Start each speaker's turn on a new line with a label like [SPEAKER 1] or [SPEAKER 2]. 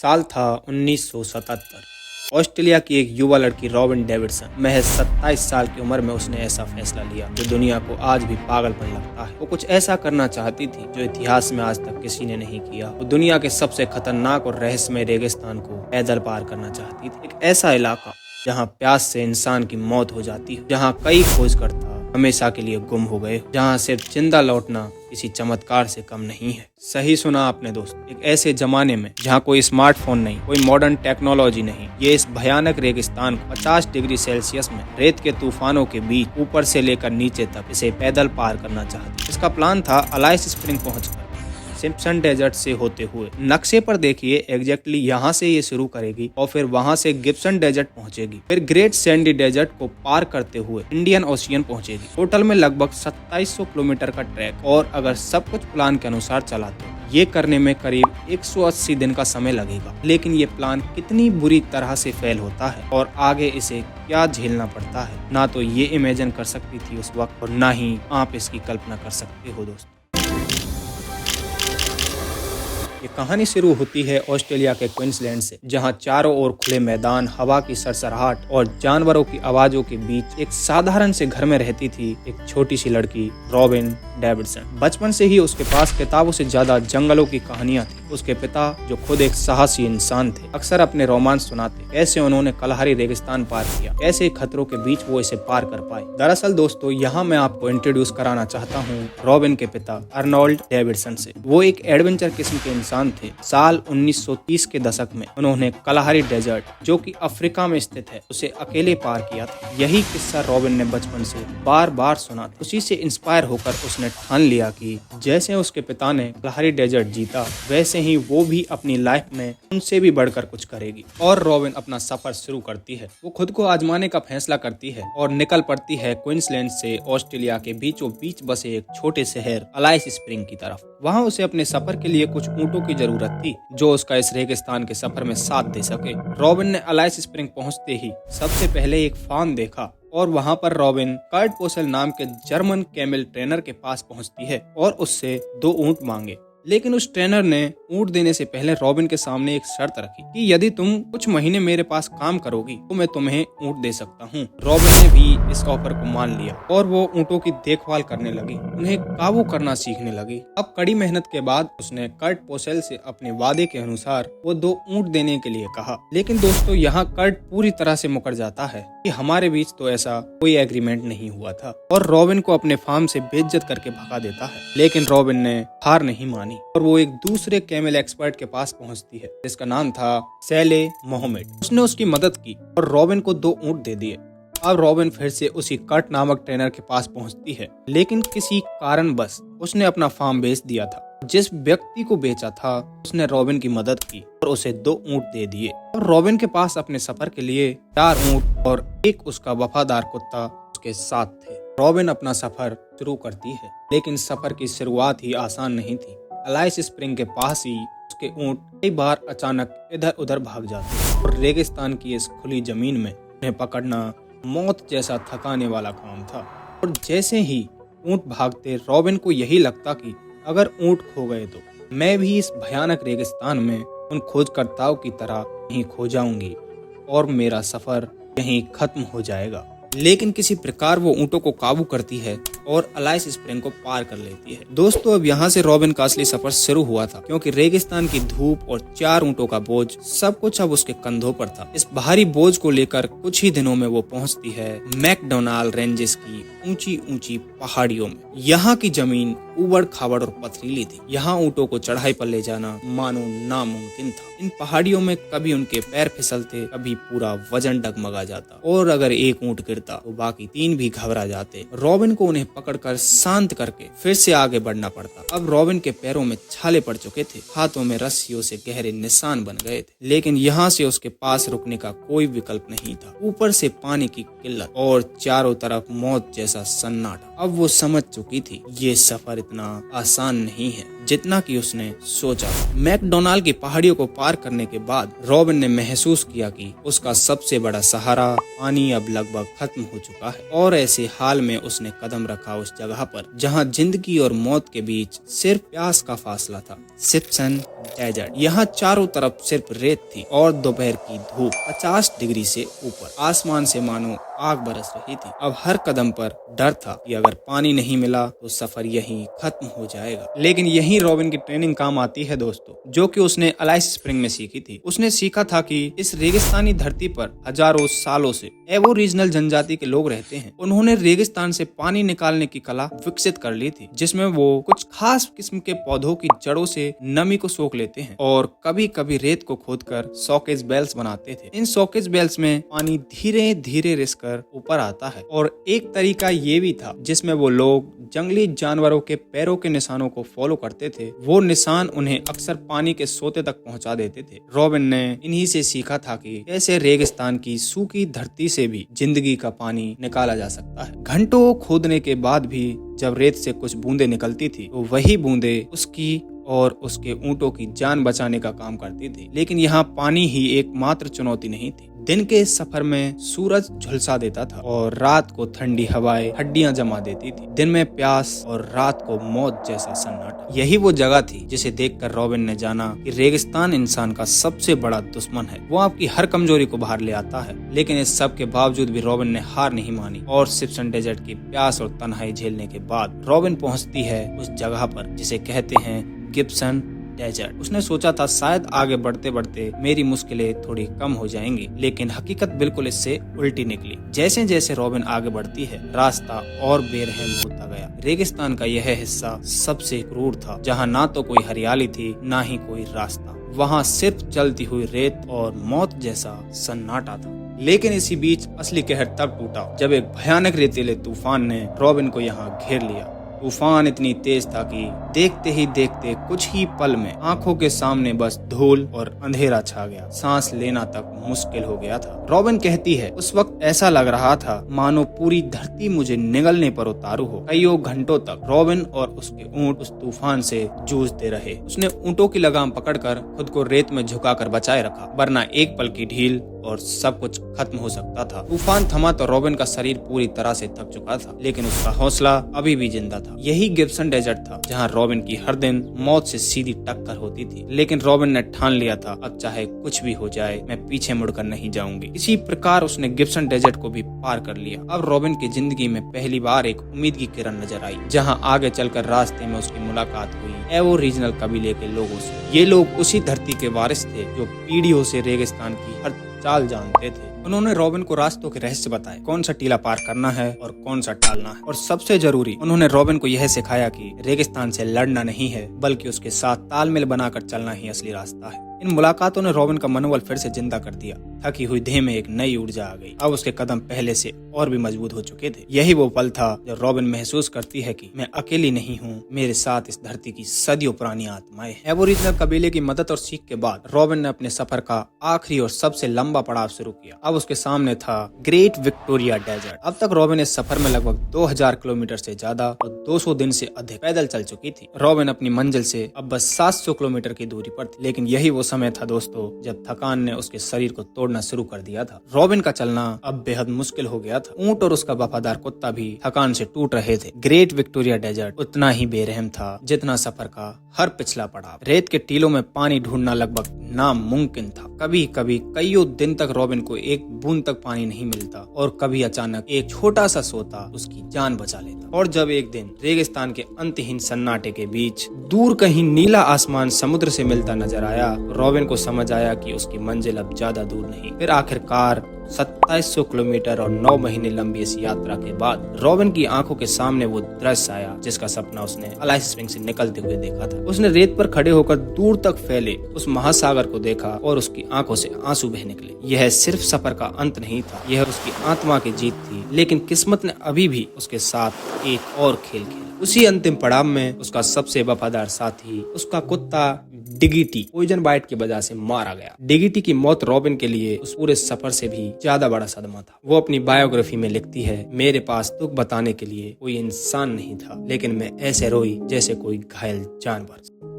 [SPEAKER 1] साल था 1977। ऑस्ट्रेलिया की एक युवा लड़की रॉबिन डेविडसन महज 27 साल की उम्र में उसने ऐसा फैसला लिया जो दुनिया को आज भी पागलपन लगता है। वो कुछ ऐसा करना चाहती थी जो इतिहास में आज तक किसी ने नहीं किया। वो दुनिया के सबसे खतरनाक और रहस्यमय रेगिस्तान को पैदल पार करना चाहती थी। एक ऐसा इलाका जहाँ प्यास से इंसान की मौत हो जाती है, जहाँ कई खोजकर्ता हमेशा के लिए गुम हो गए, जहाँ सिर्फ जिंदा लौटना किसी चमत्कार से कम नहीं है। सही सुना आपने दोस्त, एक ऐसे जमाने में जहाँ कोई स्मार्टफोन नहीं, कोई मॉडर्न टेक्नोलॉजी नहीं, ये इस भयानक रेगिस्तान को 50 डिग्री सेल्सियस में रेत के तूफानों के बीच ऊपर से लेकर नीचे तक इसे पैदल पार करना चाहती। इसका प्लान था अलाइस स्प्रिंग पहुंचकर सिम्पसन डेजर्ट से होते हुए। नक्शे पर देखिए एग्जैक्टली यहाँ से ये शुरू करेगी और फिर वहाँ से गिब्सन डेजर्ट पहुँचेगी, फिर ग्रेट सैंडी डेजर्ट को पार करते हुए इंडियन ओशियन पहुँचेगी। टोटल में लगभग 2700 किलोमीटर का ट्रैक, और अगर सब कुछ प्लान के अनुसार चला तो ये करने में करीब 180 दिन का समय लगेगा। लेकिन ये प्लान कितनी बुरी तरह से फेल होता है और आगे इसे क्या झेलना पड़ता है, ना तो ये इमेजिन कर सकती थी उस वक्त, और ना ही आप इसकी कल्पना कर सकते हो दोस्तों। ये कहानी शुरू होती है ऑस्ट्रेलिया के क्वींसलैंड से, जहां चारों ओर खुले मैदान, हवा की सरसराहट और जानवरों की आवाजों के बीच एक साधारण से घर में रहती थी एक छोटी सी लड़की रॉबिन डेविडसन। बचपन से ही उसके पास किताबों से ज्यादा जंगलों की कहानियां थी। उसके पिता, जो खुद एक साहसी इंसान थे, अक्सर अपने रोमांस सुनाते कैसे उन्होंने कलहरी रेगिस्तान पार किया, कैसे खतरों के बीच वो इसे पार कर पाए। दरअसल दोस्तों, यहाँ मैं आपको इंट्रोड्यूस कराना चाहता हूँ रॉबिन के पिता अर्नोल्ड डेविडसन से। वो एक एडवेंचर किस्म के इंसान थे। साल 1930 के दशक में उन्होंने कलहरी डेजर्ट, जो कि अफ्रीका में स्थित है, उसे अकेले पार किया था। यही किस्सा रॉबिन ने बचपन से बार बार सुना था। उसी से इंस्पायर होकर उसने ठान लिया कि जैसे उसके पिता ने कलहरी डेजर्ट जीता, वैसे ही वो भी अपनी लाइफ में उनसे भी बढ़कर कुछ करेगी। और रॉबिन अपना सफर शुरू करती है। वो खुद को आजमाने का फैसला करती है और निकल पड़ती है क्वींसलैंड से ऑस्ट्रेलिया के बीचों बीच बसे एक छोटे शहर अलाइस स्प्रिंग की तरफ। वहाँ उसे अपने सफर के लिए कुछ ऊँटों की जरूरत थी जो उसका इस रेगिस्तान के सफर में साथ दे सके। रॉबिन ने अलाइस स्प्रिंग पहुँचते ही सबसे पहले एक फार्म देखा, और वहाँ पर रॉबिन कर्ट पोसेल नाम के जर्मन कैमल ट्रेनर के पास पहुँचती है और उससे 2 ऊँट मांगे। लेकिन उस ट्रेनर ने ऊँट देने से पहले रॉबिन के सामने एक शर्त रखी कि यदि तुम कुछ महीने मेरे पास काम करोगी तो मैं तुम्हें ऊँट दे सकता हूँ। रॉबिन ने भी इस ऑफर को मान लिया और वो ऊँटों की देखभाल करने लगी, उन्हें काबू करना सीखने लगी। अब कड़ी मेहनत के बाद उसने कर्ट पोसेल से अपने वादे के अनुसार वो 2 ऊँट देने के लिए कहा। लेकिन दोस्तों, यहाँ कर्ट पूरी तरह से मुकर जाता है कि हमारे बीच तो ऐसा कोई एग्रीमेंट नहीं हुआ था, और रॉबिन को अपने फार्म से बेइज्जत करके भगा देता है। लेकिन रॉबिन ने हार नहीं मानी और वो एक दूसरे कैमल एक्सपर्ट के पास पहुंचती है जिसका नाम था सैले मोहम्मद। उसने उसकी मदद की और रॉबिन को 2 ऊँट दे दिए। अब रॉबिन फिर से उसी कर्ट नामक ट्रेनर के पास पहुंचती है, लेकिन किसी कारणवश उसने अपना फार्म बेच दिया था। जिस व्यक्ति को बेचा था उसने रॉबिन की मदद की और उसे 2 ऊँट दे दिए। और रॉबिन के पास अपने सफर के लिए 4 ऊँट और एक उसका वफादार कुत्ता उसके साथ थे। रॉबिन अपना सफर शुरू करती है, लेकिन सफर की शुरुआत ही आसान नहीं थी। अलाइस स्प्रिंग के पास ही उसके ऊँट कई बार अचानक इधर उधर भाग जाते और रेगिस्तान की इस खुली जमीन में उन्हें पकड़ना मौत जैसा थकाने वाला काम था। और जैसे ही ऊँट भागते, रॉबिन को यही लगता कि अगर ऊँट खो गए तो मैं भी इस भयानक रेगिस्तान में उन खोजकर्ताओं की तरह यहीं खो जाऊंगी और मेरा सफर यहीं खत्म हो जाएगा। लेकिन किसी प्रकार वो ऊँटों को काबू करती है और अलाइस स्प्रिंग को पार कर लेती है। दोस्तों, अब यहाँ से रॉबिन का असली सफर शुरू हुआ था, क्योंकि रेगिस्तान की धूप और 4 ऊँटों का बोझ सब कुछ अब उसके कंधों पर था। इस भारी बोझ को लेकर कुछ ही दिनों में वो पहुँचती है मैकडोनाल्ड रेंजेस की ऊंची ऊंची पहाड़ियों में। यहाँ की जमीन उबड़ खाबड़ और पथरीली थी। यहाँ ऊँटों को चढ़ाई पर ले जाना मानो नामुमकिन था। इन पहाड़ियों में कभी उनके पैर फिसलते, कभी पूरा वजन डगमगा जाता, और अगर एक ऊँट गिरता तो बाकी 3 भी घबरा जाते। रॉबिन को उन्हें पकड़कर शांत करके फिर से आगे बढ़ना पड़ता। अब रॉबिन के पैरों में छाले पड़ चुके थे, हाथों में रस्सियों से गहरे निशान बन गए थे, लेकिन यहाँ से उसके पास रुकने का कोई विकल्प नहीं था। ऊपर से पानी की किल्लत और चारों तरफ मौत जैसा सन्नाटा। अब वो समझ चुकी थी ये सफर इतना आसान नहीं है जितना कि उसने सोचा। मैकडोनाल्ड की पहाड़ियों को पार करने के बाद रॉबिन ने महसूस किया कि उसका सबसे बड़ा सहारा पानी अब लगभग खत्म हो चुका है और ऐसे हाल में उसने कदम रखा उस जगह पर जहां जिंदगी और मौत के बीच सिर्फ प्यास का फासला था। Simpson desert. यहाँ चारों तरफ सिर्फ रेत थी और दोपहर की धूप 50 डिग्री से ऊपर। आसमान से मानो आग बरस रही थी। अब हर कदम पर डर था कि अगर पानी नहीं मिला तो सफर यहीं खत्म हो जाएगा। लेकिन यहीं रॉबिन की ट्रेनिंग काम आती है दोस्तों, जो कि उसने अलाइस स्प्रिंग में सीखी थी। उसने सीखा था कि इस रेगिस्तानी धरती पर हजारों सालों से एबोरिजिनल जनजाति के लोग रहते हैं। उन्होंने रेगिस्तान से पानी निकालने की कला विकसित कर ली थी, जिसमें वो कुछ खास किस्म के पौधों की जड़ों से नमी को सोख लेते हैं और कभी कभी रेत को खोदकर सॉकेज बेल्स बनाते थे। इन सॉकेज बेल्स में पानी धीरे धीरे रिसकर ऊपर आता है। और एक तरीका ये भी था जिसमें वो लोग जंगली जानवरों के पैरों के निशानों को फॉलो करते थे। वो निशान उन्हें अक्सर पानी के सोते तक पहुंचा देते थे। रॉबिन ने इन्हीं से सीखा था कि कैसे रेगिस्तान की सूखी धरती से भी जिंदगी का पानी निकाला जा सकता है। घंटों खोदने के बाद भी जब रेत से कुछ बूंदें निकलती थी तो वही बूंदें उसकी और उसके ऊंटों की जान बचाने का काम करती थी। लेकिन यहाँ पानी ही एकमात्र चुनौती नहीं थी। दिन के सफर में सूरज झुलसा देता था और रात को ठंडी हवाएं हड्डियां जमा देती थी। दिन में प्यास और रात को मौत जैसा सन्नाटा। यही वो जगह थी जिसे देखकर रॉबिन ने जाना कि रेगिस्तान इंसान का सबसे बड़ा दुश्मन है। वो आपकी हर कमजोरी को बाहर ले आता है। लेकिन इस सब के बावजूद भी रॉबिन ने हार नहीं मानी और सिप्सन डेजर्ट की प्यास और तन्हाई झेलने के बाद रॉबिन पहुंचती है उस जगह पर जिसे कहते हैं गिब्सन डेजर्ट। उसने सोचा था शायद आगे बढ़ते बढ़ते मेरी मुश्किलें थोड़ी कम हो जाएंगी, लेकिन हकीकत बिल्कुल इससे उल्टी निकली। जैसे जैसे रॉबिन आगे बढ़ती है रास्ता और बेरहम होता गया। रेगिस्तान का यह हिस्सा सबसे क्रूर था, जहाँ ना तो कोई हरियाली थी ना ही कोई रास्ता। वहाँ सिर्फ चलती हुई रेत और मौत जैसा सन्नाटा था। लेकिन इसी बीच असली कहर तब टूटा जब एक भयानक रेतीले तूफान ने रॉबिन को यहाँ घेर लिया। तूफान इतनी तेज था कि देखते ही देखते कुछ ही पल में आंखों के सामने बस धूल और अंधेरा छा गया। सांस लेना तक मुश्किल हो गया था। रॉबिन कहती है उस वक्त ऐसा लग रहा था मानो पूरी धरती मुझे निगलने पर उतारू हो। कईयों घंटों तक रॉबिन और उसके ऊंट उस तूफान से जूझते रहे। उसने ऊंटों की लगाम पकड़कर खुद को रेत में झुकाकर बचाए रखा, वरना एक पल की ढील और सब कुछ खत्म हो सकता था। तूफान थमा तो रॉबिन का शरीर पूरी तरह से थक चुका था, लेकिन उसका हौसला अभी भी जिंदा था। यही गिब्सन डेजर्ट था जहां रॉबिन की हर दिन मौत से सीधी टक्कर होती थी। लेकिन रॉबिन ने ठान लिया था अब चाहे कुछ भी हो जाए मैं पीछे मुड़कर नहीं जाऊंगी। इसी प्रकार उसने गिब्सन डेजर्ट को भी पार कर लिया। अब रॉबिन की जिंदगी में पहली बार एक उम्मीद की किरण नजर आई, जहाँ आगे चलकर रास्ते में उसकी मुलाकात हुई एबोरिजिनल कबीले के लोगों से। ये लोग उसी धरती के वारिस थे जो पीढ़ियों से रेगिस्तान की हर चाल जानते थे। उन्होंने रॉबिन को रास्तों के रहस्य बताए, कौन सा टीला पार करना है और कौन सा टालना है। और सबसे जरूरी उन्होंने रॉबिन को यह सिखाया कि रेगिस्तान से लड़ना नहीं है बल्कि उसके साथ तालमेल बनाकर चलना ही असली रास्ता है। इन मुलाकातों ने रॉबिन का मनोबल फिर से जिंदा कर दिया। थकी हुई देह में एक नई ऊर्जा आ गई। अब उसके कदम पहले से और भी मजबूत हो चुके थे। यही वो पल था जब रॉबिन महसूस करती है कि मैं अकेली नहीं हूँ, मेरे साथ इस धरती की सदियों पुरानी आत्माएं हैं। एबोरिजिनल कबीले की मदद और सीख के बाद रॉबिन ने अपने सफर का आखिरी और सबसे लंबा पड़ाव शुरू किया। अब उसके सामने था ग्रेट विक्टोरिया डेजर्ट। अब तक रॉबिन इस सफर में लगभग 2000 किलोमीटर से ज्यादा और 200 दिन से अधिक पैदल चल चुकी थी। रॉबिन अपनी मंजिल से अब बस 700 किलोमीटर की दूरी पर थी। लेकिन यही वो समय था दोस्तों जब थकान ने उसके शरीर को तोड़ना शुरू कर दिया था। रॉबिन का चलना अब बेहद मुश्किल हो गया था। ऊंट और उसका वफादार कुत्ता भी थकान से टूट रहे थे। ग्रेट विक्टोरिया डेजर्ट उतना ही बेरहम था जितना सफर का हर पिछला पड़ाव। रेत के टीलों में पानी ढूंढना लगभग नामुमकिन था। कभी कभी कईयों दिन तक रॉबिन को एक बूंद तक पानी नहीं मिलता और कभी अचानक एक छोटा सा सोता उसकी जान बचा लेता। और जब एक दिन रेगिस्तान के अंतहीन सन्नाटे के बीच दूर कहीं नीला आसमान समुद्र से मिलता नजर आया, रॉबिन को समझ आया कि उसकी मंजिल अब ज्यादा दूर नहीं। फिर आखिरकार 2700 किलोमीटर और 9 महीने लंबी इस यात्रा के बाद रॉबिन की आंखों के सामने वो दृश्य आया जिसका सपना उसने अलाइस स्प्रिंग से निकलते हुए देखा था। उसने रेत पर खड़े होकर दूर तक फैले उस महासागर को देखा और उसकी आंखों से आंसू बह निकले। यह सिर्फ सफर का अंत नहीं था, यह उसकी आत्मा की जीत थी। लेकिन किस्मत ने अभी भी उसके साथ एक और खेल खेला। उसी अंतिम पड़ाव में उसका सबसे वफादार साथी, उसका कुत्ता
[SPEAKER 2] डिगिटी पॉइजन बाइट की वजह से मारा गया। डिगिटी की मौत रॉबिन के लिए उस पूरे सफर से भी ज्यादा बड़ा सदमा था। वो अपनी बायोग्राफी में लिखती है, मेरे पास दुख बताने के लिए कोई इंसान नहीं था, लेकिन मैं ऐसे रोई जैसे कोई घायल जानवर।